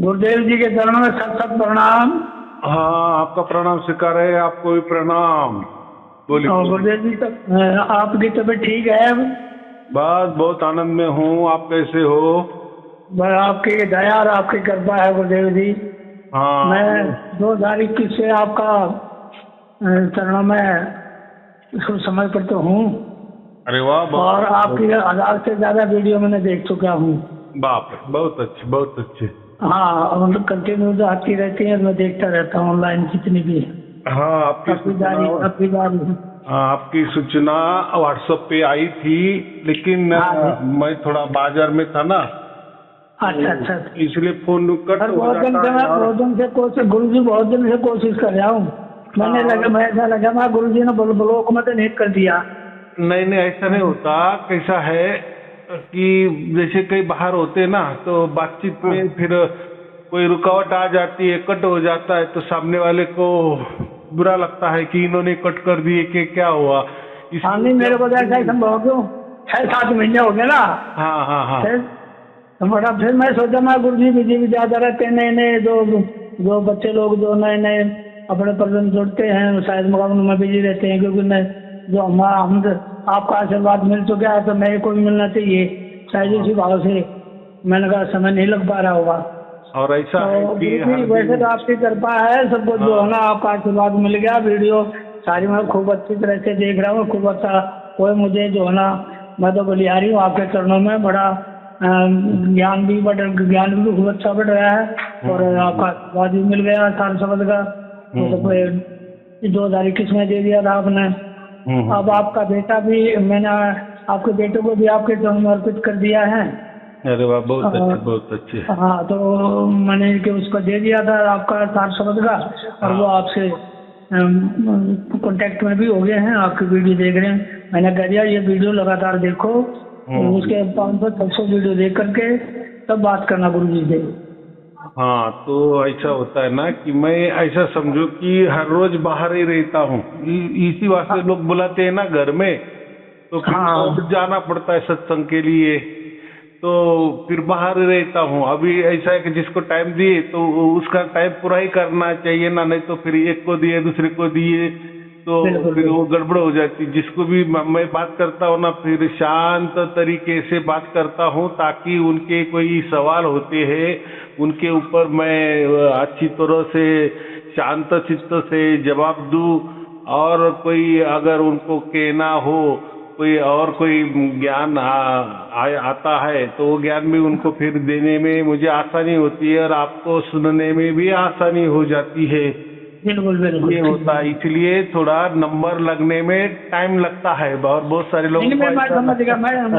गुरुदेव जी के चरणों में सत सत प्रणाम। हाँ, आपका प्रणाम स्वीकार है, आपको भी प्रणाम। बोलिए। और गुरुदेव जी आपकी तबीयत ठीक है? बस बहुत आनंद में हूँ। आप कैसे हो? बस आपकी दया और आपकी कृपा है गुरुदेव जी। हाँ। मैं 2021 से आपका चरणों में कुछ समय पर तो हूँ। अरे वाह, और आपकी 1000 से ज्यादा वीडियो मैंने देख चुका हूँ। बाप रे, बहुत अच्छे बहुत अच्छे। हाँ, मतलब कंटिन्यू जो आती रहती है, मैं देखता रहता हूँ ऑनलाइन जितनी भी। हाँ, आपकी सूचना व्हाट्सएप पे आई थी, लेकिन मैं थोड़ा बाजार में था ना। अच्छा। इसलिए फोन कट हो जाता है। बहुत दिन से कोशिश, गुरु जी बहुत दिन से कोशिश कर रहा हूँ। मैं ऐसा लगा मैं गुरु जी ने ब्लॉक में तो नहीं कर दिया। नहीं, ऐसा नहीं होता। कैसा है कि जैसे कई बाहर होते ना, तो बातचीत में फिर कोई रुकावट आ जाती है, कट हो जाता है, तो सामने वाले को बुरा लगता है कि इन्होंने कट कर दिए कि क्या हुआ। नहीं, मेरे को ऐसा ही संभव क्यों 6-7 महीने हो गए ना। हाँ। फिर मैं सोचा मैं गुरु जी बिजी भी ज्यादा रहते हैं, नए जो बच्चे लोग जो नए अपने प्रजन जुड़ते हैं, शायद मुकाबले में बिजी रहते हैं, क्योंकि जो हम आपका आशीर्वाद मिल चुका है तो मेरे को भी मिलना चाहिए, शायद इसी भाव से मैंने कहा समय नहीं लग पा रहा होगा। और ऐसा है कि वैसे तो आपकी कृपा है, सबको जो है ना आपका आशीर्वाद मिल गया। वीडियो सारी मैं खूब अच्छी तरह से देख रहा हूँ, खूब अच्छा। कोई मुझे जो है ना, मैं तो बलिहारी हूँ आपके चरणों में। बड़ा ज्ञान भी खूब अच्छा बढ़ रहा है, और आपका आशीर्वाद भी मिल गया सार शब्द का। तो 2021 में दे दिया था आपने। अब आपका बेटा भी, मैंने आपके बेटे को भी आपके चरणों में अर्पित कर दिया है। अरे वाह, बहुत अच्छे बहुत अच्छे। हाँ, तो मैंने कि उसको दे दिया था आपका सार शब्द का, और वो आपसे कांटेक्ट में भी हो गए हैं, आपकी वीडियो देख रहे हैं। मैंने कह दिया ये वीडियो लगातार देखो, उसके 500-600 वीडियो देख करके तब बात करना गुरु जी से। हाँ, तो ऐसा होता है ना कि मैं ऐसा समझो कि हर रोज बाहर ही रहता हूँ। इसी वास्ते लोग बुलाते हैं ना घर में, तो फिर जाना पड़ता है सत्संग के लिए, तो फिर बाहर रहता हूँ। अभी ऐसा है कि जिसको टाइम दिए तो उसका टाइम पूरा ही करना चाहिए ना, नहीं तो फिर एक को दिए दूसरे को दिए तो फिर वो गड़बड़ हो जाती। जिसको भी मैं बात करता हूँ ना, फिर शांत तरीके से बात करता हूँ, ताकि उनके कोई सवाल होते हैं उनके ऊपर मैं अच्छी तरह से शांत चित्त से जवाब दूँ। और कोई अगर उनको कहना हो, कोई ज्ञान आता है, तो वो ज्ञान भी उनको फिर देने में मुझे आसानी होती है, और आपको सुनने में भी आसानी हो जाती है। बिल्कुल ये होता है, इसलिए थोड़ा नंबर लगने में टाइम लगता है। और बहुत सारे लोग मैं समझ गया, मैं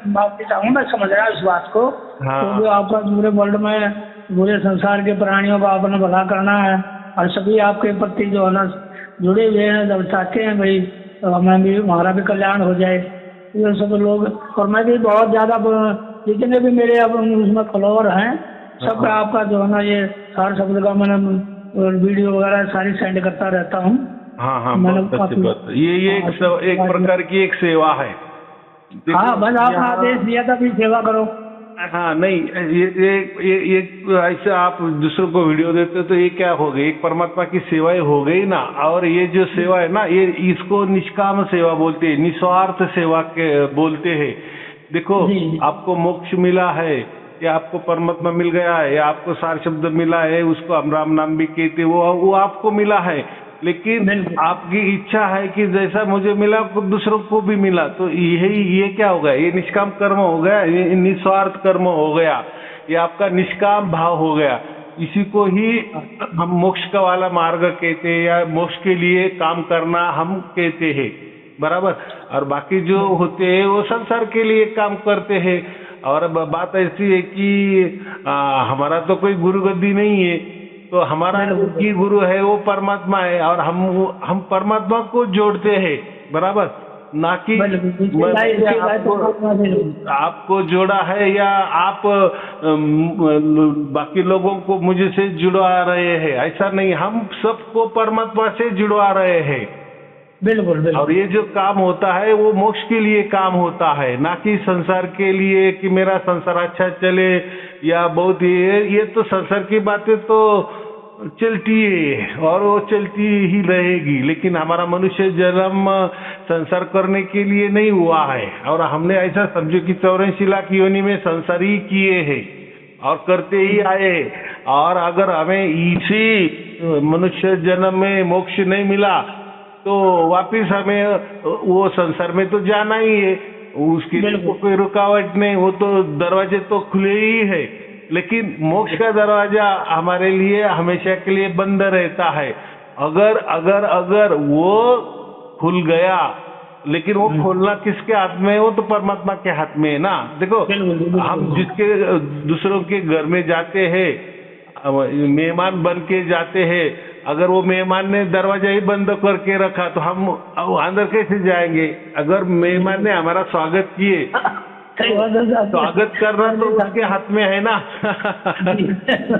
बात चाहूँ, मैं समझ रहा इस बात को। क्योंकि आपका पूरे वर्ल्ड में, पूरे संसार के प्राणियों का आपने भला करना है, और सभी आपके प्रति जो है ना जुड़े हुए हैं, जब चाहते हैं भाई हमें भी, हमारा भी कल्याण हो जाए। ये सब लोग, और मैं भी बहुत ज्यादा, जितने भी मेरे अब उसमें फॉलोअर हैं, सब आपका जो है ना ये सार शब्द का मैंने वीडियो वगैरह सारी सेंड करता रहता हूँ। हाँ, बहुत अच्छी बात है। ये एक प्रकार की एक सेवा है। हाँ, बस आपने आदेश दिया था भी सेवा करो। हाँ, नहीं, ये ऐसे आप दूसरों को वीडियो देते हो तो ये क्या हो गई, एक परमात्मा की सेवा हो गई ना। और ये जो सेवा है ना, ये इसको निष्काम सेवा बोलते हैं, निस्वार्थ सेवा के बोलते हैं। देखो, आपको मोक्ष मिला है, या आपको परमात्मा मिल गया है, या आपको सार शब्द मिला है, उसको हम राम नाम भी कहते, वो आपको मिला है। लेकिन आपकी इच्छा है कि जैसा मुझे मिला दूसरों को भी मिला, तो ये क्या हो गया, ये निष्काम कर्म हो गया, ये निस्वार्थ कर्म हो गया, ये आपका निष्काम भाव हो गया। इसी को ही हम मोक्ष का वाला मार्ग कहते हैं, या मोक्ष के लिए काम करना हम कहते हैं, बराबर। और बाकी जो होते हैं वो संसार के लिए काम करते हैं। और बात ऐसी है कि हमारा तो कोई गुरु गद्दी नहीं है, तो हमारा की गुरु है वो परमात्मा है, और हम परमात्मा को जोड़ते हैं, बराबर। ना कि आपको जोड़ा है, या आप बाकी लोगों को मुझसे जुड़वा रहे हैं, ऐसा नहीं। हम सबको परमात्मा से जुड़वा रहे हैं, बिल्कुल और बिल्कुल। ये जो काम होता है वो मोक्ष के लिए काम होता है, ना कि संसार के लिए कि मेरा संसार अच्छा चले या बहुत ये तो संसार की बातें तो चलती है और वो चलती ही रहेगी, लेकिन हमारा मनुष्य जन्म संसार करने के लिए नहीं हुआ है। और हमने ऐसा समझो कि 84 लाख योनि में संसार ही किए हैं और करते ही आए। और अगर हमें इसी मनुष्य जन्म में मोक्ष नहीं मिला तो वापिस हमें वो संसार में तो जाना ही है, उसके लिए तो कोई रुकावट नहीं, वो तो दरवाजे तो खुले ही है। लेकिन मोक्ष का दरवाजा हमारे लिए हमेशा के लिए बंद रहता है। अगर अगर अगर वो खुल गया, लेकिन वो खोलना किसके हाथ में है? वो तो परमात्मा के हाथ में है ना। देखो हम जिसके दूसरों के घर में जाते हैं, मेहमान बन के जाते हैं, अगर वो मेहमान ने दरवाजा ही बंद करके रखा तो हम अंदर कैसे जाएंगे? अगर मेहमान ने हमारा स्वागत किए, स्वागत करना तो उसके हाथ में है ना।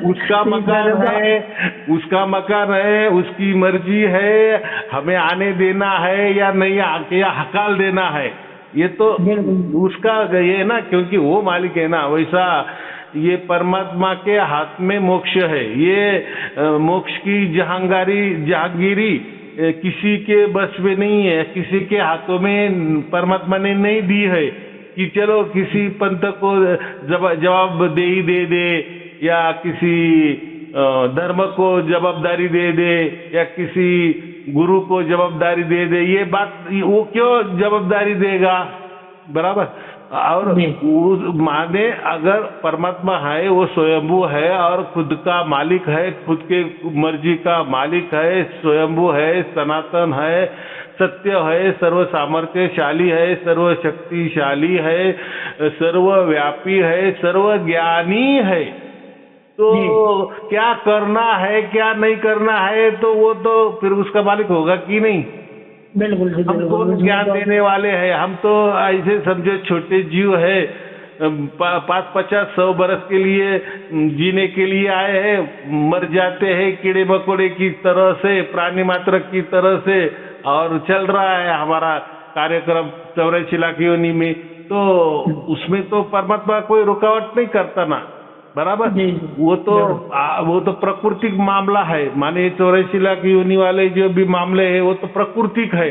उसका मकान है, उसका मकान है, उसकी मर्जी है, हमें आने देना है या नहीं आके या हकाल देना है, ये तो उसका ये है ना, क्योंकि वो मालिक है ना। वैसा ये परमात्मा के हाथ में मोक्ष है। ये मोक्ष की जहांगीरी किसी के बस में नहीं है, किसी के हाथों में परमात्मा ने नहीं दी है कि चलो किसी पंथ को जवाब दे ही दे या किसी धर्म को जवाबदारी दे दे या किसी गुरु को जवाबदारी दे दे। ये बात वो क्यों जवाबदारी देगा? बराबर। और माने अगर परमात्मा है, वो स्वयंभू है और खुद का मालिक है, खुद के मर्जी का मालिक है, स्वयंभू है, सनातन है, सत्य है, सर्व सामर्थ्यशाली है, सर्व शक्तिशाली है, सर्वव्यापी है, सर्वज्ञानी है, तो क्या करना है क्या नहीं करना है तो वो तो फिर उसका मालिक होगा कि नहीं? बिल्कुल। हम कौन ज्ञान देने वाले हैं? हम तो ऐसे समझो छोटे जीव है, 5-50-100 बरस के लिए जीने के लिए आए हैं, मर जाते हैं कीड़े मकोड़े की तरह से, प्राणी मात्र की तरह से, और चल रहा है हमारा कार्यक्रम 84 लाख योनि में। तो उसमें तो परमात्मा कोई रुकावट नहीं करता ना, बराबर। वो तो प्राकृतिक मामला है। माने 84 लाख योनि वाले जो भी मामले है वो तो प्राकृतिक है,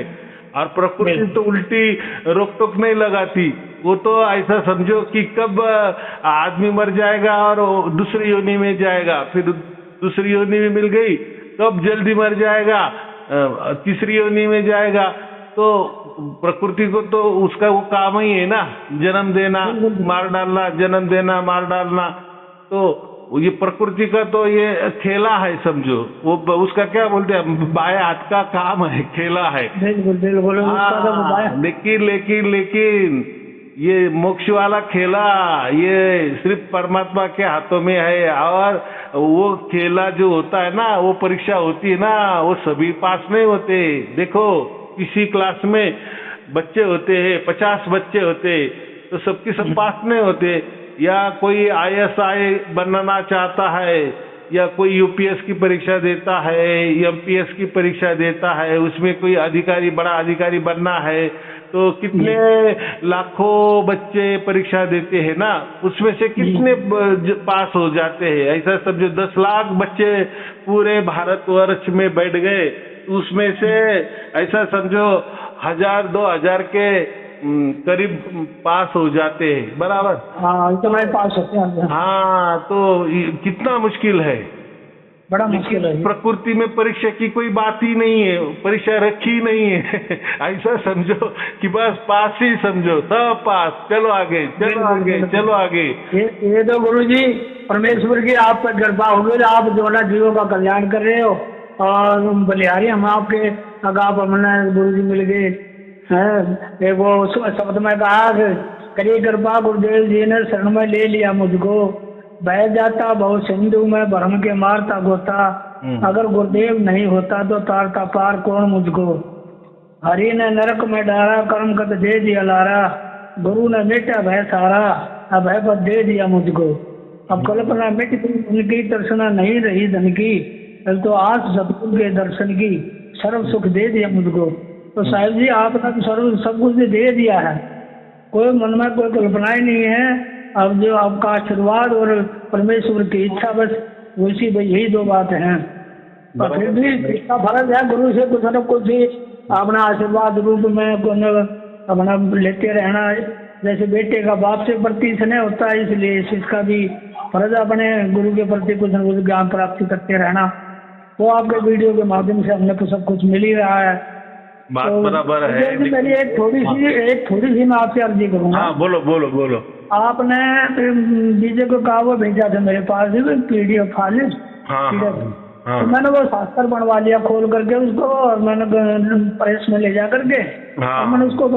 और प्रकृति तो उल्टी रोक टोक नहीं लगाती। वो तो ऐसा समझो कि कब आदमी मर जाएगा और दूसरी योनि में जाएगा, फिर दूसरी योनि में मिल गई, कब जल्दी मर जाएगा, तीसरी योनि में जाएगा। तो प्रकृति को तो उसका वो काम ही है ना, जन्म देना मार डालना, जन्म देना मार डालना। तो ये प्रकृति का तो ये खेला है समझो, वो उसका क्या बोलते हैं, बाएं हाथ का काम है, खेला है। बिल्कुल। लेकिन ये मोक्ष वाला खेला ये सिर्फ परमात्मा के हाथों में है। और वो खेला जो होता है ना, वो परीक्षा होती है ना, वो सभी पास नहीं होते। देखो किसी क्लास में बच्चे होते हैं, 50 बच्चे होते, तो सबके सब पास नहीं होते। या कोई ISI बनना चाहता है, या कोई UPS की परीक्षा देता है, MPS की परीक्षा देता है, उसमें कोई अधिकारी, बड़ा अधिकारी बनना है, तो कितने लाखों बच्चे परीक्षा देते हैं ना, उसमें से कितने पास हो जाते हैं? ऐसा समझो 10 लाख बच्चे पूरे भारतवर्ष में बैठ गए, उसमें से ऐसा समझो 1000-2000 के करीब पास हो जाते हैं, बराबर। हाँ, इतना पास होते हैं। हाँ, तो कितना मुश्किल है, बड़ा मुश्किल है। प्रकृति में परीक्षा की कोई बात ही नहीं है, परीक्षा रखी नहीं है। ऐसा समझो कि बस पास ही समझो, सब पास, चलो आगे चलो आगे चलो आगे। ये तो गुरुजी परमेश्वर की आप पर कृपा होगी, आप जो ना जीवों का कल्याण कर रहे हो। और बलिहारी हम आपके अगा पर गुरुजी मिल गए हैं। वो शब्द में कहा करिए कृपा गुरुदेव जी ने शरण में ले लिया मुझको, बह जाता बहुत सिंधु में भरम के मारता गोता, अगर गुरुदेव नहीं होता तो तारता पार कौन मुझको। हरि ने नरक में डाला कर्म कद दे दिया लारा, गुरु ने मिटा भय सारा, अब भय पद दे दिया मुझको। अब कल्पना मिट गई उनकी, दर्शना नहीं रही धन की, तो आज सतगुरु के दर्शन की, सर्व सुख दे दिया मुझको। तो साहिब जी आपने तो सर्व सब कुछ दे दिया है, कोई मन में कोई कल्पना ही नहीं है। अब जो आपका आशीर्वाद और परमेश्वर की इच्छा, बस वैसी भाई यही दो बात हैं। पर फिर भी इसका फर्ज है गुरु से कुछ न कुछ ही अपना आशीर्वाद रूप में अपना लेते रहना। जैसे बेटे का बाप से प्रति स्नेह होता है, इसलिए इसका भी फर्ज अपने गुरु के प्रति कुछ न कुछ ज्ञान प्राप्ति करते रहना। वो आपके वीडियो के माध्यम से हमने को सब कुछ मिल ही रहा है। बात तो बराबर है। मेरी एक थोड़ी सी मैं आपसे अर्जी करूंगा। हाँ बोलो बोलो बोलो। आपने डीजे को कहा, वो भेजा था मेरे पास PDF फाइल। हाँ हाँ, तो मैंने वो शास्त्र बनवा लिया खोल करके उसको, और मैंने प्रेस में ले जा करके हाँ, मैंने उसको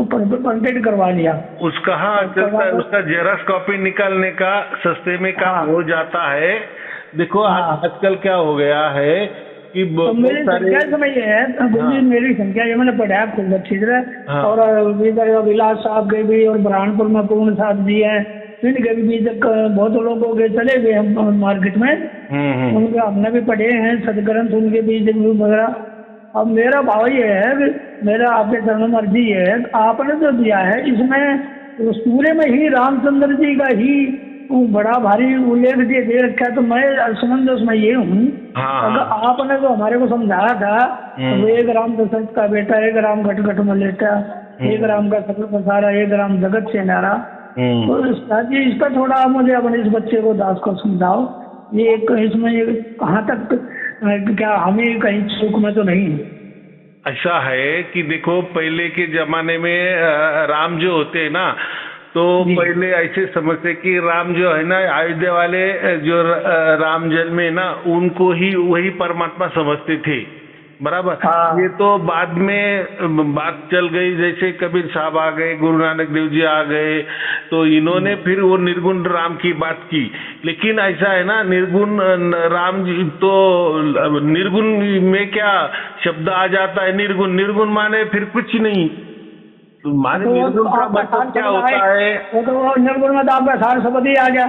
प्रिंटेड करवा लिया। उसका हाँ चलता है, उसका जेरॉक्स कॉपी निकालने का सस्ते में काम हो जाता है। देखो आजकल क्या हो गया है कि तो मेरी संख्या समय ये है, मेरी संख्या ये मैंने पढ़ा खूब अच्छी तरह। और विलास साहब के भी, और बुरहानपुर में पूर्ण साहब जी हैं, इनके भी बीज बहुत लोगों के चले गए हम मार्केट में, उनके हमने भी पढ़े हैं सदग्रंथ, उनके बीज वगैरह। अब मेरा भाव ये है कि मेरा आपके चरणों में अर्जी है, आपने जो दिया है इसमें उस पूरे में ही रामचंद्र जी का ही बड़ा भारी उल्लेख दे रखा है। तो मैं समझ उसमें ये हूँ, अगर आपने जो हमारे को समझाया था तो एक राम दशरथ का बेटा, एक राम घट घट में लेटा, एक राम का सकल पसारा, एक राम जगत से नारा। तो इसका थोड़ा मुझे अपने इस बच्चे को दास को समझाओ, ये इसमें ये कहाँ तक, क्या हमें कहीं चूक में तो नहीं? ऐसा है कि देखो पहले के जमाने में राम जो होते हैं ना, तो पहले ऐसे समझते कि राम जो है ना, अयोध्या वाले जो राम जन्म में ना, उनको ही वही परमात्मा समझते थे, बराबर। ये तो बाद में बात चल गई, जैसे कबीर साहब आ गए, गुरु नानक देव जी आ गए, तो इन्होंने फिर वो निर्गुण राम की बात की। लेकिन ऐसा है ना, निर्गुण राम जी तो निर्गुण में क्या शब्द आ जाता है, निर्गुण, निर्गुण माने फिर कुछ नहीं, तो माने निर्गुण का मतलब क्या होता है? वो तो निर्गुण में तो आपका सारस्वती आ गया।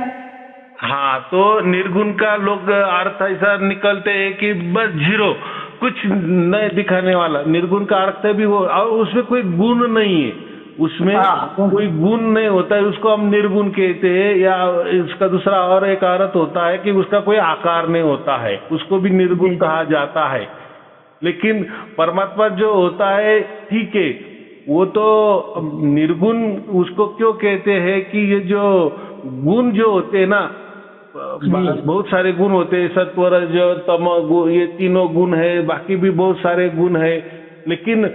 हाँ, तो निर्गुण का लोग अर्थ ऐसा निकलते हैं कि बस जीरो, कुछ नहीं दिखाने वाला। निर्गुण का अर्थ है भी वो, और उसमें कोई गुण नहीं है, उसमें कोई गुण नहीं होता है, उसको हम निर्गुण कहते हैं। या इसका दूसरा और एक अर्थ होता है कि उसका कोई आकार नहीं होता है, उसको भी निर्गुण कहा जाता है। लेकिन परमात्मा जो होता है, ठीक है, वो तो निर्गुण उसको क्यों कहते हैं कि ये जो गुण जो होते हैं ना, बहुत सारे गुण होते हैं, सत्व रज तम गुण, ये तीनों गुण है, बाकी भी बहुत सारे गुण है। लेकिन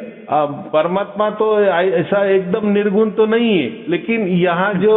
परमात्मा तो ऐसा एकदम निर्गुण तो नहीं है। लेकिन यहाँ जो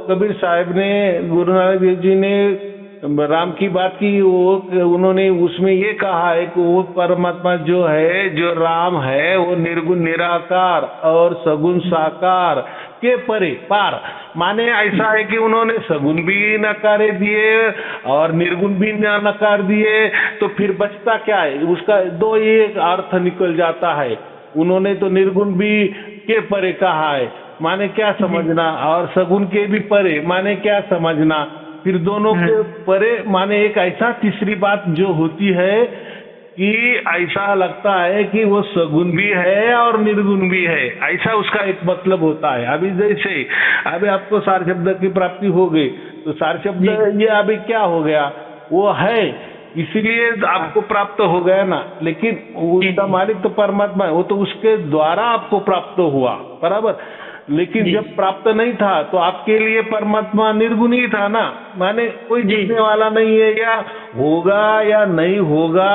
कबीर साहब ने, गुरु नानक देव जी ने राम की बात की, वो उन्होंने उसमें ये कहा है कि वो परमात्मा जो है, जो राम है, वो निर्गुण निराकार और सगुण साकार के परे पार। माने ऐसा है कि उन्होंने सगुण भी नकारे दिए और निर्गुण भी नकार दिए, तो फिर बचता क्या है? उसका दो ही एक अर्थ निकल जाता है। उन्होंने तो निर्गुण भी के परे कहा है, माने क्या समझना, और सगुण के भी परे माने क्या समझना, फिर दोनों के परे माने एक ऐसा तीसरी बात जो होती है कि ऐसा लगता है कि वो सगुण भी है और निर्गुण भी है, ऐसा उसका एक मतलब होता है। अभी जैसे अभी आपको सार शब्द की प्राप्ति हो गई, तो सार शब्द ये अभी क्या हो गया, वो है इसीलिए आपको प्राप्त हो गया ना। लेकिन उसका मालिक तो परमात्मा है, वो तो उसके द्वारा आपको प्राप्त हुआ, बराबर। लेकिन जब प्राप्त नहीं था तो आपके लिए परमात्मा निर्गुण ही था ना, माने कोई जीतने वाला नहीं है, या होगा या नहीं होगा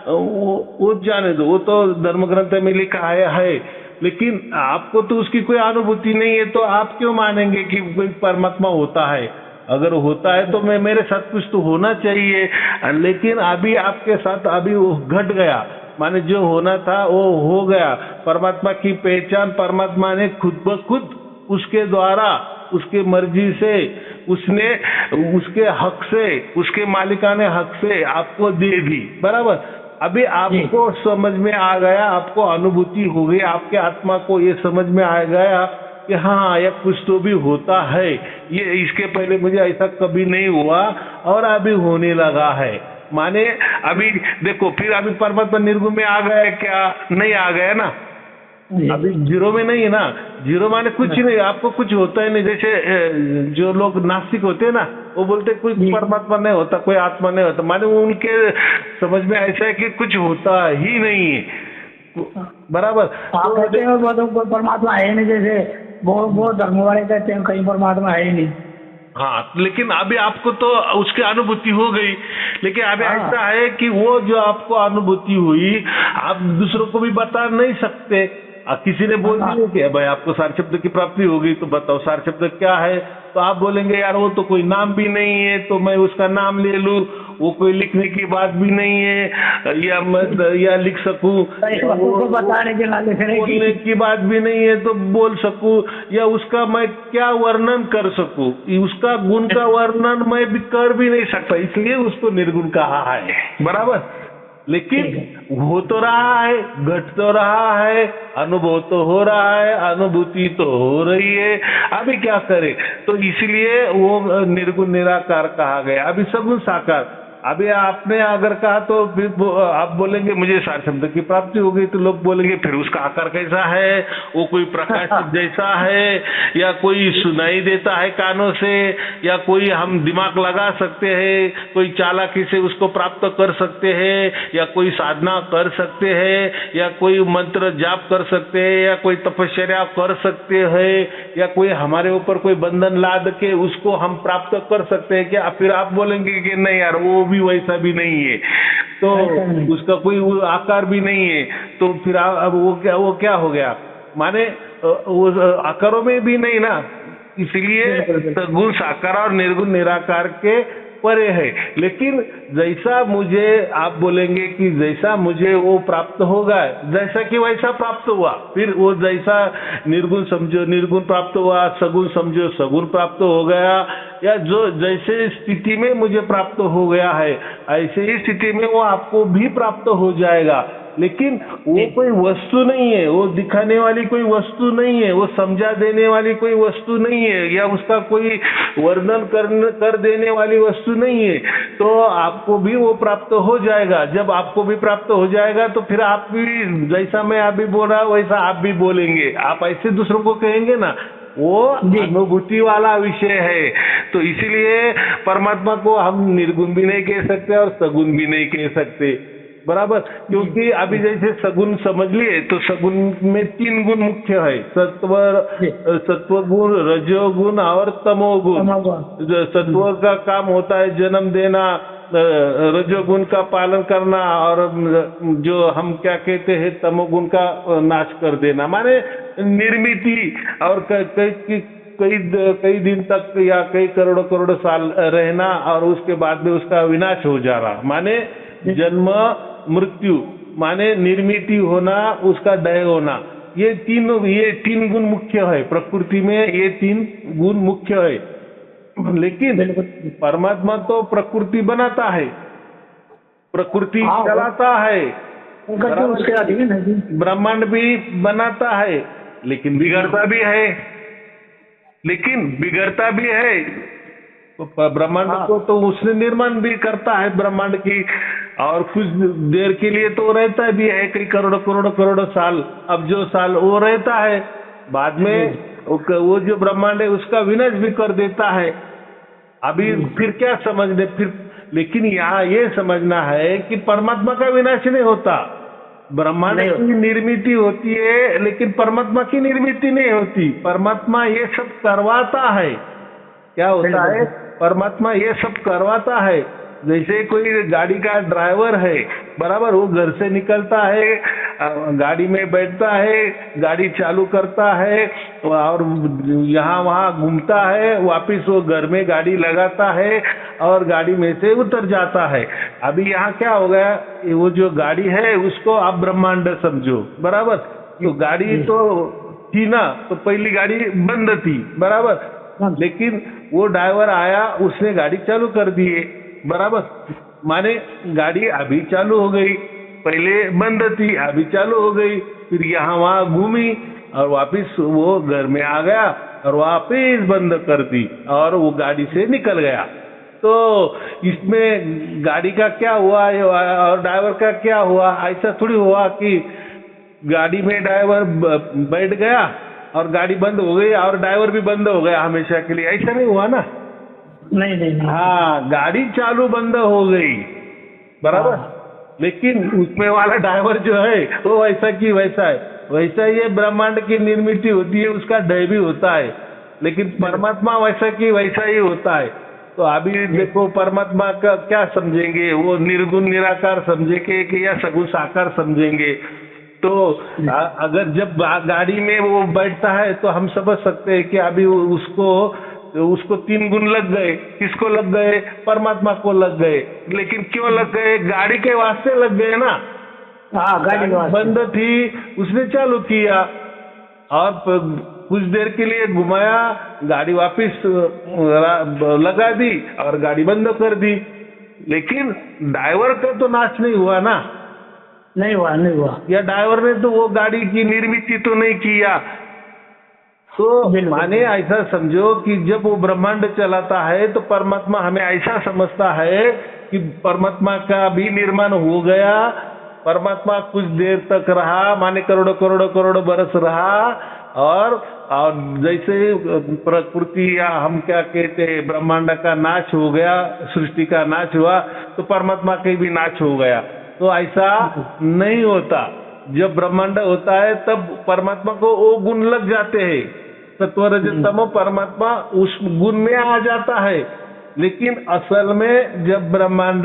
वो जाने दो, वो तो धर्म ग्रंथ में लिखा है। लेकिन आपको तो उसकी कोई अनुभूति नहीं है, तो आप क्यों मानेंगे कि कोई परमात्मा होता है? अगर होता है तो मेरे साथ कुछ तो होना चाहिए। लेकिन अभी आपके साथ अभी वो घट गया, माने जो होना था वो हो गया। परमात्मा की पहचान परमात्मा ने खुद ब खुद उसके द्वारा, उसके मर्जी से, उसने उसके हक से, उसके मालिकाने हक से आपको दे दी, बराबर। अभी आपको समझ में आ गया, आपको अनुभूति हो गई, आपके आत्मा को ये समझ में आ गया कि हाँ यह कुछ तो भी होता है, ये इसके पहले मुझे ऐसा कभी नहीं हुआ और अभी होने लगा है। माने अभी देखो, फिर अभी परमात्मा निर्गुण में आ गया क्या? नहीं आ गया ना। अभी जीरो में नहीं है ना। जीरो माने कुछ ही नहीं, आपको कुछ होता ही नहीं। जैसे जो लोग नास्तिक होते हैं ना, वो बोलते हैं कोई परमात्मा नहीं होता, कोई आत्मा नहीं होता, माने उनके समझ में ऐसा है कि कुछ होता ही नहीं है। बराबर। आप कहते हैं वो तो कोई परमात्मा है नहीं, जैसे वो धर्म वाले कहते हैं कहीं परमात्मा है ही नहीं। हाँ, लेकिन अभी आपको तो उसकी अनुभूति हो गई, लेकिन अभी ऐसा है कि वो जो आपको अनुभूति हुई, आप दूसरों को भी बता नहीं सकते। किसी ने बोल दिया कि भाई आपको सार शब्द की प्राप्ति हो गई, तो बताओ सार शब्द क्या है, तो आप बोलेंगे यार वो तो कोई नाम भी नहीं है, तो मैं उसका नाम ले लूं, वो कोई लिखने की बात भी नहीं है, या लिख सकूं, वो बताने के लिए बोलने की बात भी नहीं है तो बोल सकूं, या उसका मैं क्या वर्णन कर सकूं, उसका गुण का वर्णन मैं भी कर भी नहीं सकता, इसलिए उसको निर्गुण कहा है। बराबर। लेकिन हो तो रहा है, घट तो रहा है, अनुभव तो हो रहा है, अनुभूति तो हो रही है, अभी क्या करें? तो इसलिए वो निर्गुण निराकार कहा गया। अभी सगुण साकार, अभी आपने अगर कहा तो आप बोलेंगे मुझे सार शब्द की प्राप्ति हो गई, तो लोग बोलेंगे फिर उसका आकार कैसा है, वो कोई प्रकाश जैसा है, या कोई सुनाई देता है कानों से, या कोई हम दिमाग लगा सकते हैं, कोई चालाकी से उसको प्राप्त कर सकते हैं, या कोई साधना कर सकते हैं, या कोई मंत्र जाप कर सकते हैं, या कोई तपस्या कर सकते हैं, या कोई हमारे ऊपर कोई बंधन लाद के उसको हम प्राप्त कर सकते हैं क्या? फिर आप बोलेंगे कि नहीं यार वो भी वैसा भी नहीं है, तो उसका कोई आकार भी नहीं है, तो फिर अब वो क्या हो गया? माने वो आकारों में भी नहीं ना, इसलिए गुण साकार और निर्गुण निराकार के परे है। लेकिन जैसा मुझे आप बोलेंगे कि जैसा मुझे वो प्राप्त होगा, जैसा कि वैसा प्राप्त हुआ, फिर वो जैसा निर्गुण समझो निर्गुण प्राप्त हुआ, सगुण समझो सगुण प्राप्त हो गया, या जो जैसे स्थिति में मुझे प्राप्त हो गया है ऐसे ही स्थिति में वो आपको भी प्राप्त हो जाएगा। लेकिन वो कोई वस्तु नहीं है, वो दिखाने वाली कोई वस्तु नहीं है, वो समझा देने वाली कोई वस्तु नहीं है, या उसका कोई वर्णन कर देने वाली वस्तु नहीं है, तो आपको भी वो प्राप्त हो जाएगा। जब आपको भी प्राप्त हो जाएगा तो फिर आप भी जैसा मैं अभी बोल रहा वैसा आप भी बोलेंगे, आप ऐसे दूसरों को कहेंगे ना, वो अनुभूति वाला विषय है। तो इसीलिए परमात्मा को हम निर्गुण भी नहीं कह सकते और सगुण भी नहीं कह सकते। बराबर। क्योंकि अभी जैसे सगुण समझ लिए, तो सगुण में 3 गुण मुख्य है, सत्व गुण, रजोगुण और तमोगुण। सत्व का काम होता है जन्म देना, रजोगुण का पालन करना, और जो हम क्या कहते हैं तमोगुण का नाश कर देना, माने निर्मिति, और कई दिन तक या कई करोड़ों साल रहना, और उसके बाद में उसका विनाश हो जा रहा, माने जन्म मृत्यु, माने निर्मिति होना, उसका क्षय होना। ये 3 गुण मुख्य है प्रकृति में, ये 3 गुण मुख्य है। लेकिन परमात्मा तो प्रकृति बनाता है, प्रकृति चलाता है, ब्रह्मांड भी बनाता है, लेकिन बिगड़ता भी है। ब्रह्मांड को तो उसने निर्माण भी करता है ब्रह्मांड की, और कुछ देर के लिए तो रहता भी है, कई करोड़ों साल। अब जो साल वो रहता है, बाद में वो जो ब्रह्मांड है उसका विनाश भी कर देता है। अभी फिर क्या समझने फिर, लेकिन यहाँ ये समझना है कि परमात्मा का विनाश नहीं होता, ब्रह्मांड की निर्मिति होती है, लेकिन परमात्मा की निर्मिति नहीं होती। परमात्मा ये सब करवाता है। क्या होता है? परमात्मा ये सब करवाता है। जैसे कोई गाड़ी का ड्राइवर है, बराबर, वो घर से निकलता है, गाड़ी में बैठता है, गाड़ी चालू करता है, और यहाँ वहाँ घूमता है, वापिस वो घर में गाड़ी लगाता है और गाड़ी में से उतर जाता है। अभी यहाँ क्या हो गया, वो जो गाड़ी है उसको आप ब्रह्मांड समझो, बराबर। तो गाड़ी तो थी ना, तो पहली गाड़ी बंद थी, बराबर, लेकिन वो ड्राइवर आया, उसने गाड़ी चालू कर दी है, बराबर, माने गाड़ी अभी चालू हो गई, पहले बंद थी अभी चालू हो गई, फिर यहाँ वहाँ घूमी और वापिस वो घर में आ गया और वापिस बंद कर दी और वो गाड़ी से निकल गया। तो इसमें गाड़ी का क्या हुआ और ड्राइवर का क्या हुआ? ऐसा थोड़ी हुआ कि गाड़ी में ड्राइवर बैठ गया और गाड़ी बंद हो गई और ड्राइवर भी बंद हो गया हमेशा के लिए, ऐसा नहीं हुआ ना। नहीं नहीं नहीं। हाँ, गाड़ी चालू बंद हो गई, बराबर। लेकिन उसमें वाला ड्राइवर जो है वो वैसा की वैसा है। वैसा ये ब्रह्मांड की निर्मित होती है, उसका ढय भी होता है, लेकिन परमात्मा वैसा की वैसा ही होता है। तो अभी देखो परमात्मा का क्या समझेंगे, वो निर्गुण निराकार समझेंगे कि या सगुण साकार समझेंगे। तो अगर जब गाड़ी में वो बैठता है तो हम समझ सकते हैं कि अभी उसको 3 गुण लग गए। किसको लग गए? परमात्मा को लग गए। लेकिन क्यों लग गए? गाड़ी के वास्ते लग गए ना। हाँ, गाड़ी बंद थी, उसने चालू किया और कुछ देर के लिए घुमाया, गाड़ी वापस लगा दी और गाड़ी बंद कर दी। लेकिन ड्राइवर का तो नाश नहीं हुआ ना। नहीं हुआ। या ड्राइवर ने तो वो गाड़ी की निर्मित तो नहीं किया। तो माने ऐसा समझो कि जब वो ब्रह्मांड चलाता है तो परमात्मा हमें ऐसा समझता है कि परमात्मा का भी निर्माण हो गया। परमात्मा कुछ देर तक रहा, माने करोड़ों बरस रहा, और जैसे प्रकृति या हम क्या कहते हैं ब्रह्मांड का नाश हो गया, सृष्टि का नाश हुआ, तो परमात्मा का भी नाश हो गया। तो ऐसा नहीं होता। जब ब्रह्मांड होता है तब परमात्मा को वो गुण लग जाते हैं, सत्व रजस तमो, परमात्मा उस गुण में आ जाता है। लेकिन असल में जब ब्रह्मांड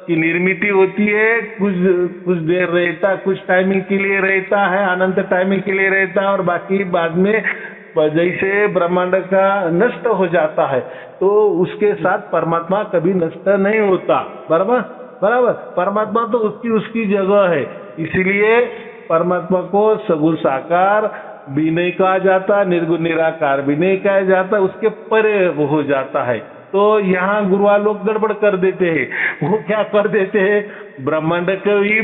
की निर्मित होती है, कुछ देर रहता, कुछ टाइमिंग के लिए रहता है, अनंत टाइमिंग के लिए रहता है, और बाकी बाद में जैसे ब्रह्मांड का नष्ट हो जाता है तो उसके साथ परमात्मा कभी नष्ट नहीं होता। बराबर। परमात्मा तो उसकी जगह है। इसलिए परमात्मा को सगुण साकार भी नहीं कहा जाता, निर्गुण निराकार भी नहीं कहा जाता, उसके परे हो जाता है। तो यहाँ गुरुआ लोग गड़बड़ कर देते हैं। वो क्या कर देते हैं? ब्रह्मांड को ही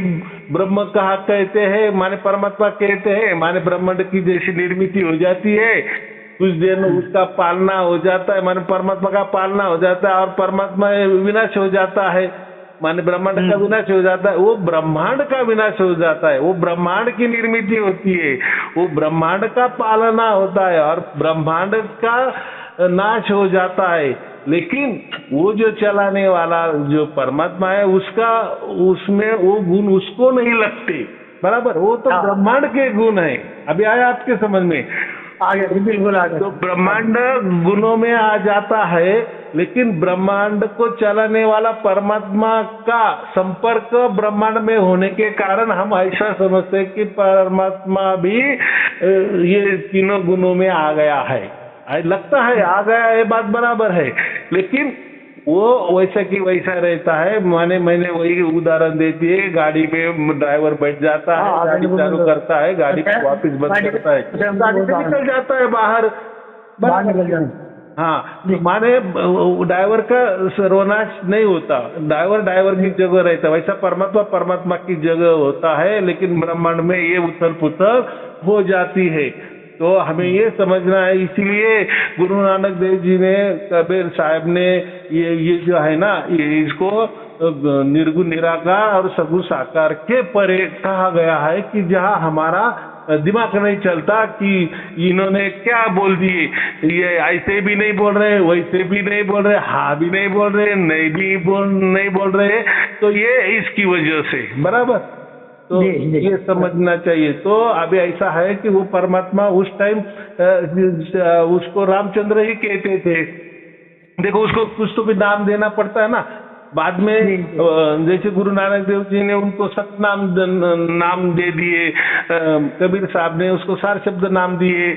ब्रह्म कहा कहते हैं, माने परमात्मा कहते हैं, माने ब्रह्मांड की जैसी निर्मित हो जाती है, कुछ देर में उसका पालना हो जाता है, माने परमात्मा का पालना हो जाता है, और परमात्मा विनाश हो जाता है, माने ब्रह्मांड का विनाश हो जाता है। वो ब्रह्मांड का विनाश हो जाता है, वो ब्रह्मांड की निर्मित होती है, वो ब्रह्मांड का पालना होता है और ब्रह्मांड का नाश हो जाता है। लेकिन वो जो चलाने वाला जो परमात्मा है, उसमें वो गुण उसको नहीं लगते, बराबर। वो तो ब्रह्मांड के गुण है। अभी आया आपके समझ में? आ गया, बिल्कुल आ गया। तो ब्रह्मांड गुणों में आ जाता है, लेकिन ब्रह्मांड को चलाने वाला परमात्मा का संपर्क ब्रह्मांड में होने के कारण हम ऐसा समझते हैं कि परमात्मा भी ये तीनों गुणों में आ गया है। लगता है आ गया, ये बात बराबर है, लेकिन वो वैसा की वैसा रहता है। मैंने वही उदाहरण देती है, गाड़ी में ड्राइवर बैठ जाता है, गाड़ी चालू करता है, गाड़ी वापस बंद करता है, गाड़ी से निकल जाता है बाहर निकल जाता। हाँ, माने ड्राइवर का सर्वनाश नहीं होता, ड्राइवर की जगह रहता है। वैसा परमात्मा की जगह होता है, लेकिन ब्रह्मांड में ये उथल पुथल हो जाती है। तो हमें ये समझना है। इसलिए गुरु नानक देव जी ने, कबीर साहब ने ये जो है ना, इसको निर्गुण निराकार और सगुण साकार के परे कहा गया है कि जहाँ हमारा दिमाग नहीं चलता कि इन्होंने क्या बोल दिए, ये ऐसे भी नहीं बोल रहे, वैसे भी नहीं बोल रहे, हाँ भी नहीं बोल रहे, नहीं बोल रहे, तो ये इसकी वजह से, बराबर। तो ये समझना चाहिए। तो अभी ऐसा है कि वो परमात्मा उस टाइम उसको रामचंद्र ही कहते थे। देखो, उसको कुछ तो भी नाम देना पड़ता है ना। बाद में जैसे गुरु नानक देव जी ने उनको सतनाम नाम दे दिए, कबीर साहब ने उसको सार शब्द नाम दिए,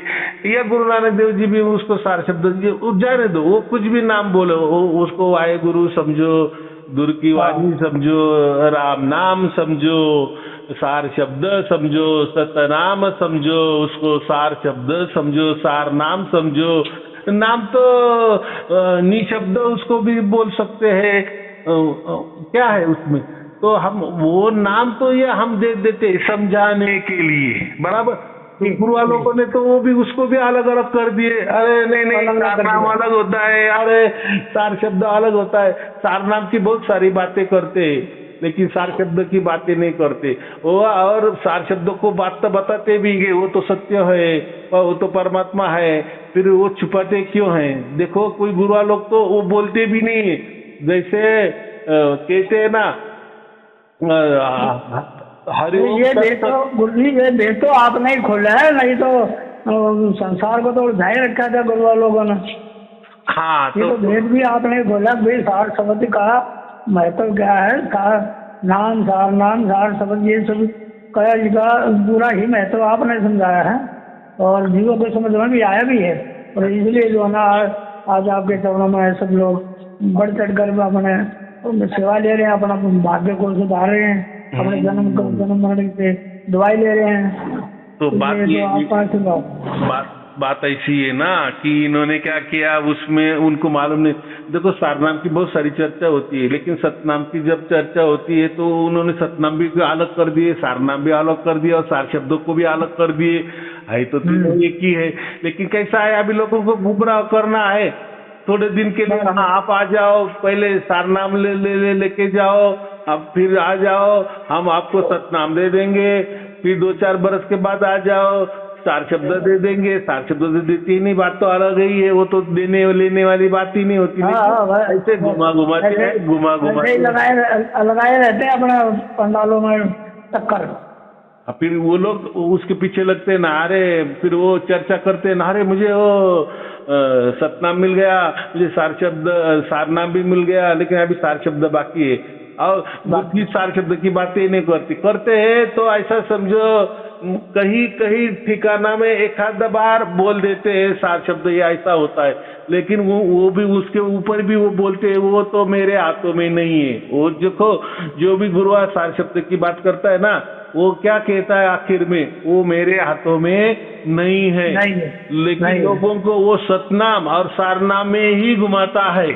या गुरु नानक देव जी भी उसको सार शब्द दिए। जाने दो, वो कुछ भी नाम बोलो, उसको वाहे गुरु समझो, गुरु की वाणी समझो, राम नाम समझो, सार शब्द समझो, सतनाम समझो, उसको सार शब्द समझो, सार नाम समझो। नाम तो निशब्द उसको भी बोल सकते हैं, क्या है उसमें। तो हम वो नाम तो ये हम दे देते समझाने के लिए, बराबर। तो गुरु वालों ने तो वो भी उसको भी अलग अलग कर दिए। अरे नहीं, सार नाम अलग होता है, अरे सार शब्द अलग होता है। सार नाम की बहुत सारी बातें करते हैं, लेकिन सार शब्द की बातें नहीं करते वो, और सार शब्दों को बात तो बताते भी है, वो तो सत्य है, वो तो परमात्मा है, फिर वो छुपाते क्यों हैं? देखो कोई गुरुआ लोग तो वो बोलते भी नहीं है, जैसे कहते हैं ना हरिओम। ये देखो गुरु जी, ये देखो आपने ही खोला है, नहीं तो संसार को तो उठाए रखा था गुरुआ लोगों ने। हाँ ये तो भेद भी आपने खोला भाई, सार शब्द का महत्व क्या है, सार नाम सार शब्द ये सब का पूरा ही महत्व आपने समझाया है और जीवों को समझ में भी आया भी है। और इसलिए जो है ना आज आपके चरणों में सब लोग बढ़ चढ़ कर अपने सेवा ले रहे हैं, अपना भाग्य को सुधार रहे हैं, अपने जन्म मरण से दवाई ले रहे हैं। तो बात ऐसी है ना कि इन्होंने क्या किया, उसमें उनको मालूम नहीं। देखो सारनाम की बहुत सारी चर्चा होती है, लेकिन सतनाम की जब चर्चा होती है तो उन्होंने सतनाम भी अलग कर दिए, सारनाम भी अलग कर दिया और सार शब्दों को भी अलग कर दिए है, तो तीनों एक ही है। लेकिन कैसा है, अभी लोगों को गुमराह करना है थोड़े दिन के लिए। हाँ आप आ जाओ, पहले सारनाम लेके जाओ, अब फिर आ जाओ, हम आपको सतनाम दे देंगे, फिर 2-4 बरस के बाद आ जाओ, सार शब्द दे देंगे। सार शब्द दे देती नहीं, बात तो अलग ही है, वो तो देने लेने वाली बात ही नहीं होती। ऐसे घुमा लगाए रहते हैं अपने पंडालों में टक्कर। फिर वो लोग उसके पीछे लगते हैं ना, अरे फिर वो चर्चा करते हैं ना, अरे मुझे वो सतनाम मिल गया, मुझे सारनाम भी मिल गया, लेकिन अभी सार शब्द बाकी है। और बाकी सार शब्द की बातें नहीं करते हैं तो ऐसा समझो कहीं ठिकाना में एक आध बार बोल देते हैं सार शब्द, ये ऐसा होता है। लेकिन वो भी उसके ऊपर भी वो बोलते हैं वो तो मेरे हाथों में नहीं है। वो देखो जो भी गुरुआ सार शब्द की बात करता है ना, वो क्या कहता है आखिर में, वो मेरे हाथों में नहीं है, लेकिन लोगों को वो सतनाम और सारनाम में ही घुमाता है।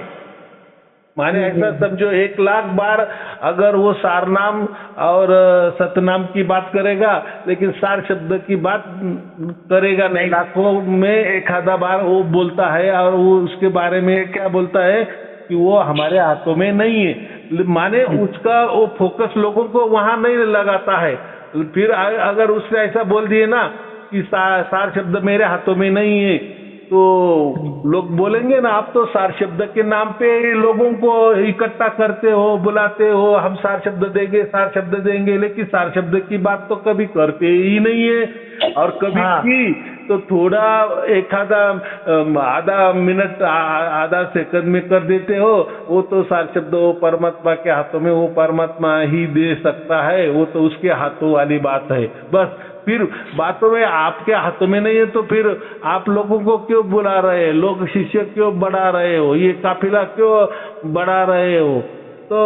माने ऐसा समझो 1 लाख बार अगर वो सारनाम और सतनाम की बात करेगा, लेकिन सार शब्द की बात करेगा नहीं। लाखों में 1 आधा बार वो बोलता है, और वो उसके बारे में क्या बोलता है कि वो हमारे हाथों में नहीं है। माने उसका वो फोकस लोगों को वहां नहीं लगाता है। फिर अगर उसने ऐसा बोल दिए ना कि सार शब्द मेरे हाथों में नहीं है, तो लोग बोलेंगे ना, आप तो सार शब्द के नाम पे लोगों को इकट्ठा करते हो, बुलाते हो, हम सार शब्द देंगे, सार शब्द देंगे, लेकिन सार शब्द की बात तो कभी करते ही नहीं है। और कभी की तो थोड़ा एक आधा मिनट आधा सेकंड में कर देते हो। वो तो सार शब्द वो परमात्मा के हाथों में, वो परमात्मा ही दे सकता है, वो तो उसके हाथों वाली बात है बस। फिर बातों में आपके हाथों में नहीं है, तो फिर आप लोगों को क्यों बुला रहे हो, लोग शिष्य क्यों बढ़ा रहे हो, ये काफिला क्यों बढ़ा रहे हो? तो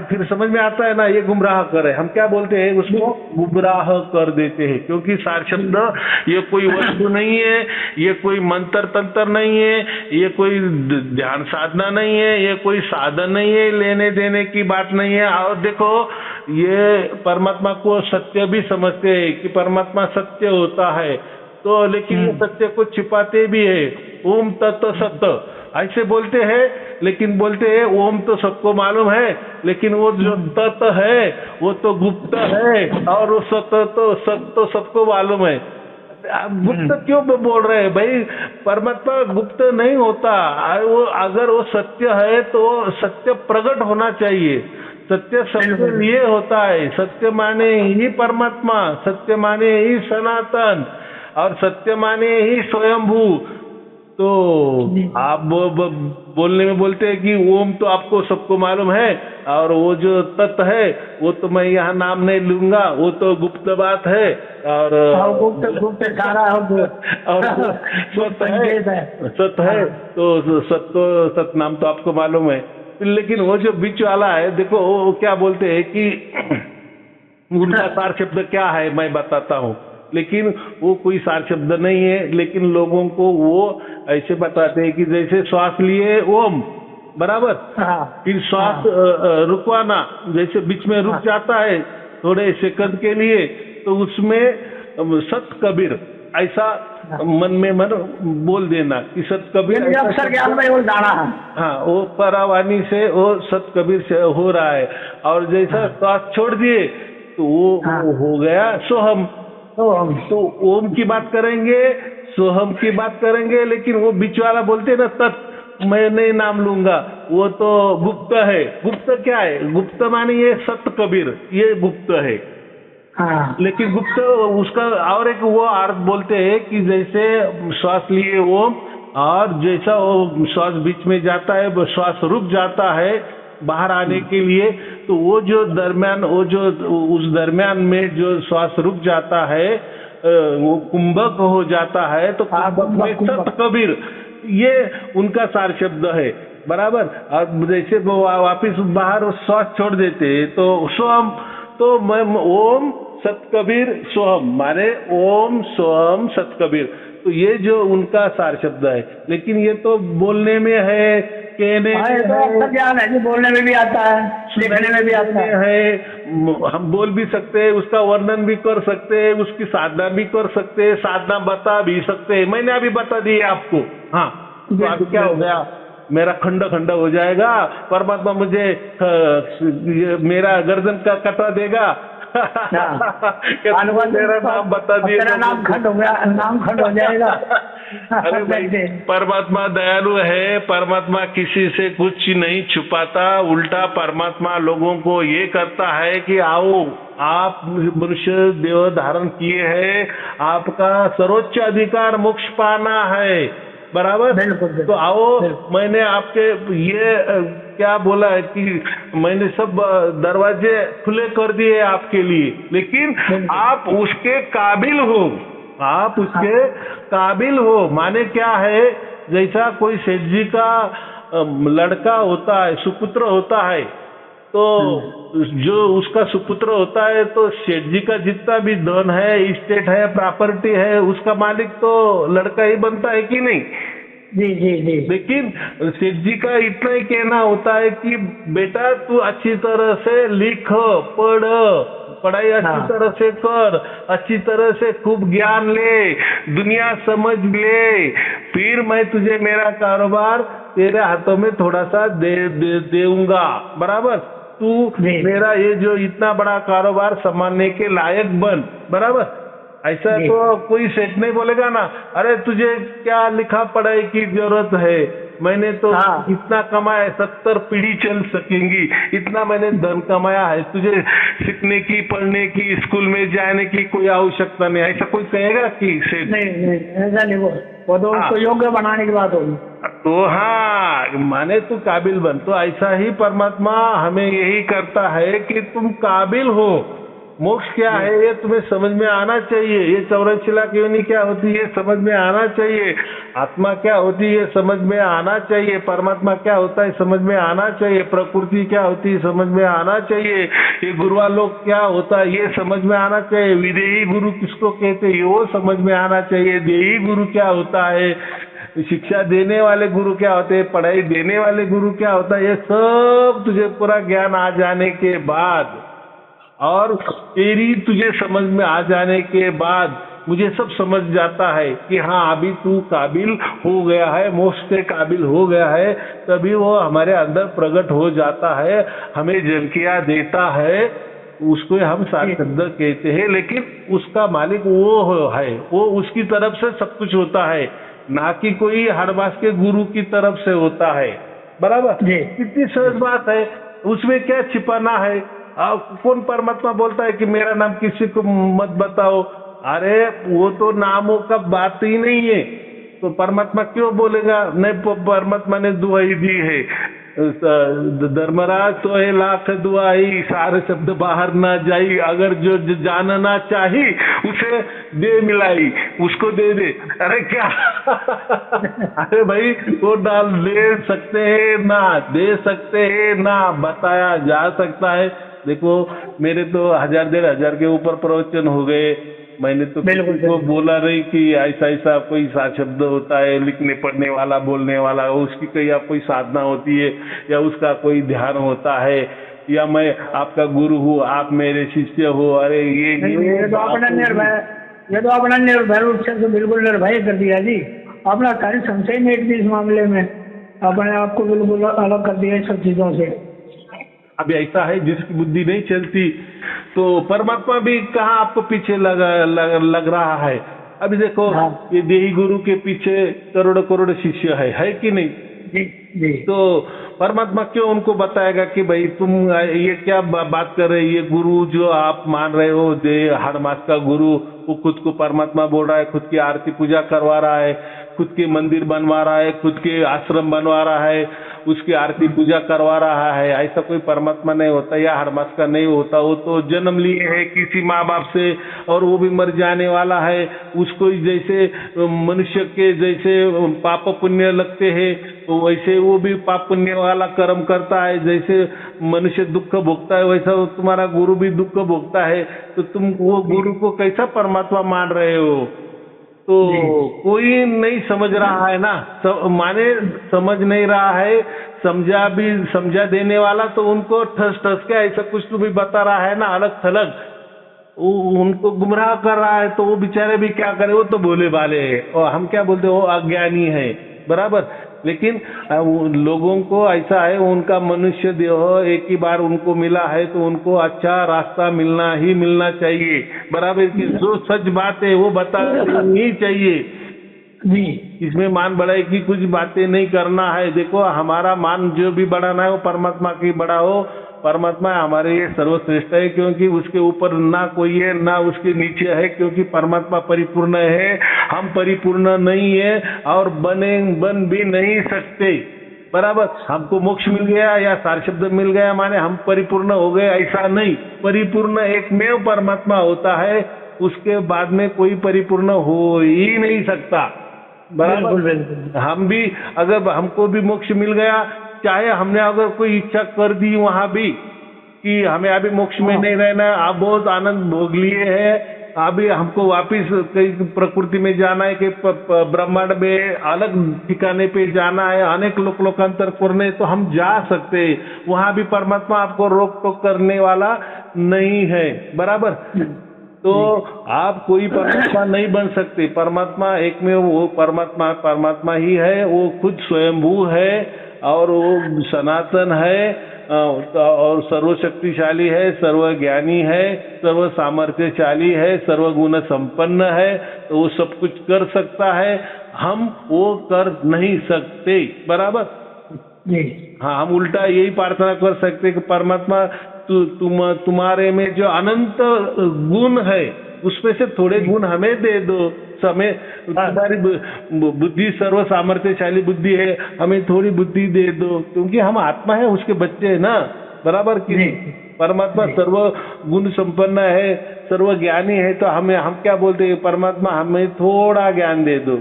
फिर समझ में आता है ना, ये गुमराह करे। हम क्या बोलते हैं उसको, गुमराह कर देते हैं। क्योंकि सार शब्द ये कोई वस्तु नहीं है, ये कोई मंत्र तंत्र नहीं है, ये कोई ध्यान साधना नहीं है, ये कोई साधन नहीं है, लेने देने की बात नहीं है। और देखो ये परमात्मा को सत्य भी समझते हैं कि परमात्मा सत्य होता है, तो लेकिन ये सत्य को छिपाते भी है। ओम तत्व सत्य ऐसे बोलते हैं, लेकिन बोलते हैं ओम तो सबको मालूम है, लेकिन वो जो तत्व है वो तो गुप्त है, और वो सत्य तो सबको मालूम है। गुप्त क्यों बोल रहे हैं भाई? परमात्मा गुप्त नहीं होता। वो अगर वो सत्य है तो सत्य प्रकट होना चाहिए। सत्य सबके लिए होता है। सत्य माने ही परमात्मा, सत्य माने ही सनातन, और सत्य माने ही स्वयंभू। तो आप बोलने में बोलते हैं कि ओम तो आपको सबको मालूम है, और वो जो तत्व है वो तो मैं यहाँ नाम नहीं लूंगा, वो तो गुप्त बात है, और गुप्त सारा और सत्य है तो सतनाम तो आपको मालूम है। लेकिन वो जो बीच वाला है, देखो वो क्या बोलते हैं कि उनका सार शब्द क्या है मैं बताता हूँ, लेकिन वो कोई सार शब्द नहीं है। लेकिन लोगों को वो ऐसे बताते हैं कि जैसे श्वास लिए ओम बराबर, फिर श्वास रुकवाना, जैसे बीच में रुक जाता है थोड़े सेकंड के लिए, तो उसमें सत कबीर ऐसा मन में मन बोल देना कि सत कबीर अक्षर ज्ञान में वो जाना है। हाँ, वो परावाणी से वो सत कबीर से हो रहा है। और जैसा श्वास छोड़ दिए तो वो हो गया सोहम। तो ओम की बात करेंगे, सोहम की बात करेंगे, लेकिन वो बीच वाला बोलते हैं ना तत्, मैं नहीं नाम लूंगा, वो तो गुप्त है। गुप्त क्या है? गुप्त माने ये सत कबीर, ये गुप्त है। हाँ। लेकिन गुप्त उसका और एक वो अर्थ बोलते हैं कि जैसे श्वास लिए ओम, और जैसा वो श्वास बीच में जाता है, वो श्वास रुक जाता है बाहर आने के लिए, तो वो जो दरमियान, वो जो उस दरमियान में जो श्वास रुक जाता है, वो कुंभक हो जाता है, तो कुंभक में सत कबीर, ये उनका सार शब्द है। बराबर। और जैसे वो वापिस बाहर श्वास छोड़ देते तो सोहम, तो मैं ओम सत कबीर सोहम माने ओम सोहम सत कबीर, तो ये जो उनका सार शब्द है। लेकिन ये तो बोलने में है, कहने में है, ज्ञान है, बोलने में भी आता है, लिखने में भी आता है, हम बोल भी सकते हैं, उसका वर्णन भी कर सकते हैं, उसकी साधना भी कर सकते हैं, साधना बता भी सकते हैं। मैंने अभी बता दी आपको। हाँ, तो अब क्या हो गया, मेरा खंड खंड हो जाएगा, परमात्मा मुझे मेरा गर्दन का कटा देगा। मेरा नाम बता दिए, तेरा नाम खंड हो गया, नाम खंड हो जाएगा। अरे भाई, परमात्मा दयालु है, परमात्मा किसी से कुछ नहीं छुपाता, उल्टा परमात्मा लोगों को ये करता है कि आओ, आप मनुष्य देह धारण किए हैं, आपका सर्वोच्च अधिकार मोक्ष पाना है। बराबर। तो आओ, मैंने आपके ये क्या बोला है कि मैंने सब दरवाजे खुले कर दिए आपके लिए, लेकिन आप उसके काबिल हो, आप उसके काबिल हो। माने क्या है, जैसा कोई सेठ जी का लड़का होता है, सुपुत्र होता है, तो जो उसका सुपुत्र होता है, तो सेठ जी का जितना भी धन है, इस्टेट है, प्रॉपर्टी है, उसका मालिक तो लड़का ही बनता है कि नहीं? जी जी जी। लेकिन सेठ जी का इतना ही कहना होता है कि बेटा तू अच्छी तरह से लिख, पढ़, पढ़ाई अच्छी तरह से कर, अच्छी तरह से खूब ज्ञान ले, दुनिया समझ ले, फिर मैं तुझे मेरा कारोबार तेरे हाथों में थोड़ा सा देऊंगा। बराबर। तू मेरा ये जो इतना बड़ा कारोबार संभालने के लायक बन। बराबर। ऐसा तो कोई सेठ नहीं बोलेगा ना, अरे तुझे क्या लिखा पढ़ाई की जरूरत है, मैंने तो इतना कमाया, 70 पीढ़ी चल सकेंगी, इतना मैंने धन कमाया है, तुझे सीखने की, पढ़ने की, स्कूल में जाने की कोई आवश्यकता नहीं। ऐसा कोई कहेगा कि सेठ? नहीं, ऐसा नहीं। वो तो उसको योग्य बनाने की बात होगी। तो हाँ, माने तू काबिल बन। तो ऐसा ही परमात्मा हमें यही करता है कि तुम काबिल हो। मोक्ष क्या है ये तुम्हें समझ में आना चाहिए, ये 84 लाख योनि क्या होती है समझ में आना चाहिए, आत्मा क्या होती है समझ में आना चाहिए, परमात्मा क्या होता है समझ में आना चाहिए, प्रकृति क्या होती है समझ में आना चाहिए, ये गुरुवालोक क्या होता है ये समझ में आना चाहिए, विदेही गुरु किसको कहते हैं वो समझ में आना चाहिए, देही गुरु क्या होता है, शिक्षा देने वाले गुरु क्या होते हैं, पढ़ाई देने वाले गुरु क्या होता है, ये सब तुझे पूरा ज्ञान आ जाने के बाद और तेरी तुझे समझ में आ जाने के बाद मुझे सब समझ जाता है कि हाँ अभी तू काबिल हो गया है, मोक्ष के काबिल हो गया है, तभी वो हमारे अंदर प्रकट हो जाता है, हमें झलकियाँ देता है, उसको हम सार शब्द कहते हैं। लेकिन उसका मालिक वो है, वो उसकी तरफ से सब कुछ होता है, ना कि कोई हरबास के गुरु की तरफ से होता है। बराबर। कितनी सहज बात है, उसमें क्या छिपाना है। कौन परमात्मा बोलता है कि मेरा नाम किसी को मत बताओ, अरे वो तो नामों का बात ही नहीं है, तो परमात्मा क्यों बोलेगा? नहीं, परमात्मा ने दुआई दी है, धर्मराज तो है लाख दुआई, सारे शब्द बाहर ना जाई, अगर जो जानना चाहिए उसे दे मिलाई, उसको दे दे। अरे क्या अरे भाई वो डाल दे सकते हैं ना, दे सकते हैं ना, बताया जा सकता है। देखो मेरे तो 1000 1500 के ऊपर प्रवचन हो गए, मैंने तो किसी को बोला नहीं कि ऐसा ऐसा कोई शब्द होता है, लिखने पढ़ने वाला, बोलने वाला, उसकी कोई साधना होती है या उसका कोई ध्यान होता है, या मैं आपका गुरु हूँ, आप मेरे शिष्य हो। अरे ये तो अपने निर्भय ये तो अपना निर्भय रूप से बिल्कुल निर्भय कर दिया जी। अपना सारी संशय मिट दी इस मामले में, अपने आप को बिल्कुल अलग कर दिया सब चीजों से। अब ऐसा है जिसकी बुद्धि नहीं चलती तो परमात्मा भी कहाँ आपको पीछे लग रहा है। अभी देखो ये देही गुरु के पीछे करोड़ करोड़ शिष्य है कि नहीं? जी जी। तो परमात्मा क्यों उनको बताएगा कि भाई तुम ये क्या बात कर रहे, ये गुरु जो आप मान रहे हो हर मास का गुरु, वो खुद को परमात्मा बोल रहा है, खुद की आरती पूजा करवा रहा है, खुद के मंदिर बनवा रहा है, खुद के आश्रम बनवा रहा है, उसकी आरती पूजा करवा रहा है। ऐसा कोई परमात्मा नहीं होता या हर मास का नहीं होता। वो तो जन्म लिए है किसी माँ बाप से और वो भी मर जाने वाला है। उसको जैसे मनुष्य के जैसे पाप पुण्य लगते हैं वैसे वो भी पाप पुण्य वाला कर्म करता है। जैसे मनुष्य दुख भोगता है वैसा तुम्हारा गुरु भी दुख भोगता है। तो तुम वो गुरु को कैसा परमात्मा मान रहे हो? तो कोई नहीं समझ रहा है ना, माने समझ नहीं रहा है। समझा देने वाला तो उनको ठस के ऐसा कुछ तो भी बता रहा है ना, अलग थलग उनको गुमराह कर रहा है। तो वो बेचारे भी क्या करे, वो तो भोले भाले है और हम क्या बोलते वो अज्ञानी है, बराबर। लेकिन लोगों को ऐसा है, उनका मनुष्य देह एक ही बार उनको मिला है तो उनको अच्छा रास्ता मिलना चाहिए, बराबर की जो सच बात है वो बताना ही चाहिए जी। इसमें मान बढ़ाई की कुछ बातें नहीं करना है। देखो हमारा मान जो भी बढ़ाना है वो परमात्मा की बढ़ाओ। परमात्मा हमारे लिए सर्वश्रेष्ठ है क्योंकि उसके ऊपर ना कोई है ना उसके नीचे है, क्योंकि परमात्मा परिपूर्ण है, हम परिपूर्ण नहीं है और बन भी नहीं सकते, बराबर। हमको मोक्ष मिल गया या सार शब्द मिल गया माने हम परिपूर्ण हो गए, ऐसा नहीं। परिपूर्ण एकमेव परमात्मा होता है, उसके बाद में कोई परिपूर्ण हो ही नहीं सकता, बराबर। हम भी अगर हमको भी मोक्ष मिल गया, चाहे हमने अगर कोई इच्छा कर दी वहां भी कि हमें अभी मोक्ष में नहीं रहना, आप बहुत आनंद भोग लिए हैं, अभी हमको वापिस कई प्रकृति में जाना है कि ब्रह्मांड में अलग ठिकाने पे जाना है, अनेक लोकांतर करने, तो हम जा सकते हैं। वहां भी परमात्मा आपको रोक टोक करने वाला नहीं है, बराबर। तो आप कोई परमात्मा नहीं बन सकते। परमात्मा एक में वो परमात्मा ही है, वो खुद स्वयंभू है और वो सनातन है और सर्वशक्तिशाली है, सर्वज्ञानी है, सर्व सामर्थ्यशाली है, सर्वगुण संपन्न है, तो वो सब कुछ कर सकता है, हम वो कर नहीं सकते, बराबर जी। हाँ, हम उल्टा यही प्रार्थना कर सकते कि परमात्मा तुम्हारे में जो अनंत गुण है उसमें से थोड़े गुण हमें दे दो। समय तुम्हारी बुद्धि सर्व सामर्थ्यशाली बुद्धि है, हमें थोड़ी बुद्धि दे दो, क्योंकि हम आत्मा है, उसके बच्चे है ना, बराबर कि नहीं। परमात्मा सर्व गुण संपन्न है, सर्व ज्ञानी है, तो हम क्या बोलते हैं, परमात्मा हमें थोड़ा ज्ञान दे दो,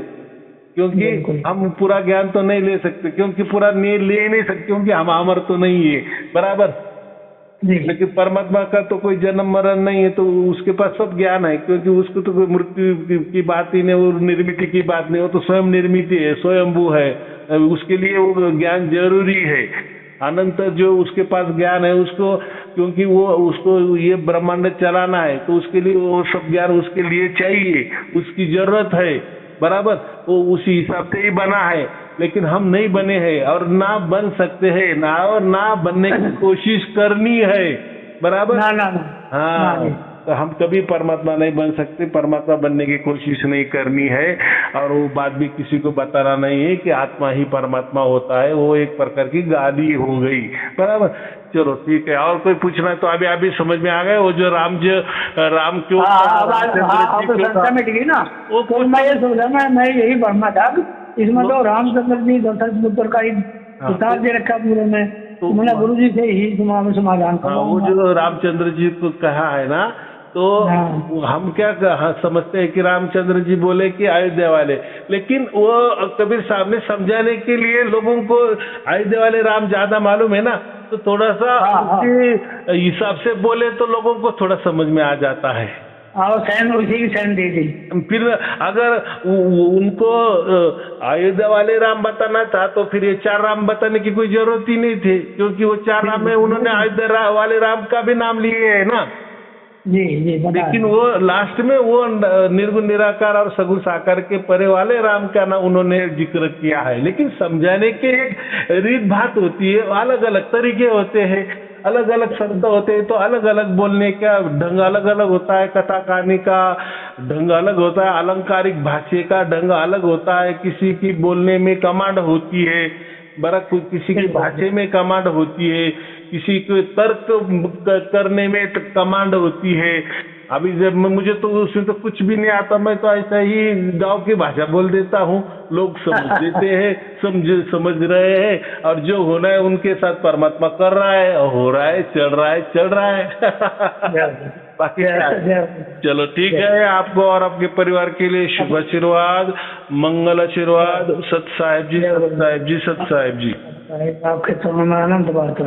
क्योंकि हम पूरा ज्ञान तो नहीं ले सकते, क्योंकि पूरा ले नहीं सकते, क्योंकि हम अमर तो नहीं है, बराबर। लेकिन परमात्मा का तो कोई जन्म मरण नहीं है, तो उसके पास सब ज्ञान है, क्योंकि उसको तो कोई मृत्यु की बात ही नहीं, और निर्मित की बात नहीं, वो तो स्वयं निर्मित है, स्वयंभू है, उसके लिए वो ज्ञान जरूरी है। अनंत जो उसके पास ज्ञान है उसको, क्योंकि वो उसको ये ब्रह्मांड चलाना है, तो उसके लिए वो सब ज्ञान उसके लिए चाहिए, उसकी जरूरत है, बराबर। वो उसी हिसाब से ही बना है, लेकिन हम नहीं बने हैं और ना बन सकते हैं, ना बनने की कोशिश करनी है, बराबर ना। हाँ, तो हम कभी परमात्मा नहीं बन सकते, परमात्मा बनने की कोशिश नहीं करनी है, और वो बात भी किसी को बताना नहीं है कि आत्मा ही परमात्मा होता है, वो एक प्रकार की गाली हो गई, बराबर। चलो ठीक है, और कोई पूछना है तो अभी समझ में आ गए वो जो राम क्यों मिट गई ना, वो मैं ये सोचा, मैं यही पढ़ना था, इसमें तो रामचंद्र जी दशरथ पुत्र का ही किताब दे रखा पूरे में, तो मैंने गुरु जी से ही समाधान करा। वो जो रामचंद्र जी को कहा है ना, तो हम क्या समझते हैं कि रामचंद्र जी बोले कि अयोध्या वाले, लेकिन वो कबीर साहब ने समझाने के लिए लोगों को अयोध्या वाले राम ज्यादा मालूम है ना, तो थोड़ा सा उसके हिसाब से बोले तो लोगों को थोड़ा समझ में आ जाता है। उसी की सहन दे दी। फिर अगर उनको अयोध्या वाले राम बताना था तो फिर ये 4 राम बताने की कोई जरूरत ही नहीं थी, क्योंकि वो 4 राम में उन्होंने अयोध्या वाले राम का भी नाम लिए है ना। जी बता। लेकिन वो लास्ट में वो निर्गुण निराकार और सगुण साकार के परे वाले राम का ना उन्होंने जिक्र किया है। लेकिन समझाने के एक रीत भात होती है, अलग अलग तरीके होते हैं, अलग अलग संत होते हैं, तो अलग अलग बोलने का ढंग अलग अलग होता है, कथा कहानी का ढंग अलग होता है, अलंकारिक भाष्य का ढंग अलग होता है, किसी की बोलने में कमांड होती है, किसी की भाषा में कमांड होती है, किसी को तर्क करने में कमांड होती है। अभी जब मुझे तो उसमें तो कुछ भी नहीं आता, मैं तो ऐसा ही गांव की भाषा बोल देता हूँ, लोग समझ लेते हैं, समझ रहे हैं, और जो होना है उनके साथ परमात्मा कर रहा है, हो रहा है, चल रहा है। बाकी चलो ठीक है, आपको और आपके परिवार के लिए शुभ आशीर्वाद, मंगल आशीर्वाद। सत साहेब जी, सत साहेब जी, सत साहेब जी। आपके चरणों में अनंत बात